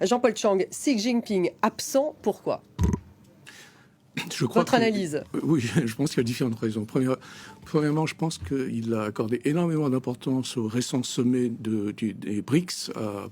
Jean-Paul Chang, Xi Jinping absent, pourquoi ? Votre analyse ? Oui, je pense qu'il y a différentes raisons. Premièrement, je pense qu'il a accordé énormément d'importance au récent sommet des BRICS à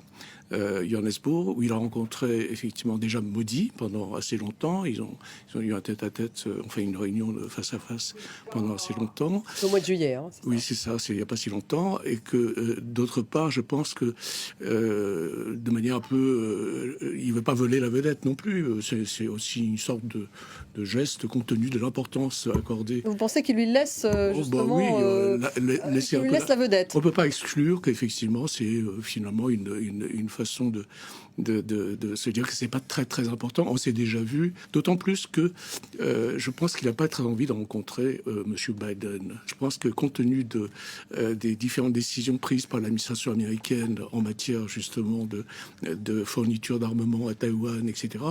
Johannesburg, où il a rencontré effectivement déjà Modi pendant assez longtemps. Ils ont eu un tête-à-tête, enfin une réunion de face à face pendant assez longtemps. Au mois de juillet. Oui, c'est ça, il n'y a pas si longtemps. Et que d'autre part, je pense que de manière un peu... il ne veut pas voler la vedette non plus. C'est aussi une sorte de geste compte tenu de l'importance accordée. Vous pensez qu'il lui laisse justement qu'il lui laisse la vedette ? On ne peut pas exclure qu'effectivement c'est finalement une façon de se dire que c'est pas très très important. On s'est déjà vu, d'autant plus que je pense qu'il n'a pas très envie de rencontrer Monsieur Biden. Je pense que compte tenu des différentes décisions prises par l'administration américaine en matière justement de fourniture d'armement à Taïwan, etc.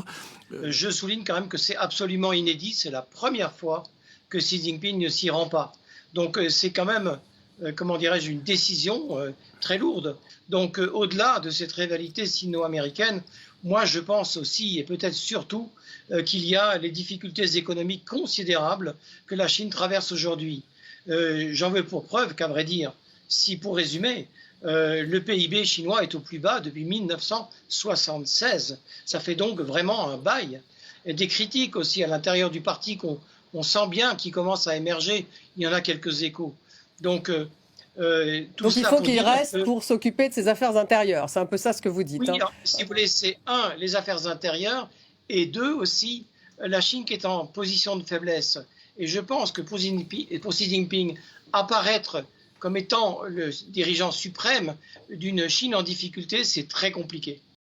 Je souligne quand même que c'est absolument inédit. C'est la première fois que Xi Jinping ne s'y rend pas. Donc c'est quand même, comment dirais-je, une décision très lourde. Donc au-delà de cette rivalité sino-américaine, moi je pense aussi et peut-être surtout qu'il y a les difficultés économiques considérables que la Chine traverse aujourd'hui. J'en veux pour preuve qu'à vrai dire, si pour résumer, le PIB chinois est au plus bas depuis 1976. Ça fait donc vraiment un bail. Et des critiques aussi à l'intérieur du parti qu'on sent bien qui commencent à émerger. Il y en a quelques échos. Donc il faut qu'il reste pour s'occuper de ses affaires intérieures. C'est un peu ça ce que vous dites. Oui, alors, si vous voulez, c'est un, les affaires intérieures, et deux aussi, la Chine qui est en position de faiblesse. Et je pense que pour Xi Jinping, apparaître comme étant le dirigeant suprême d'une Chine en difficulté, c'est très compliqué.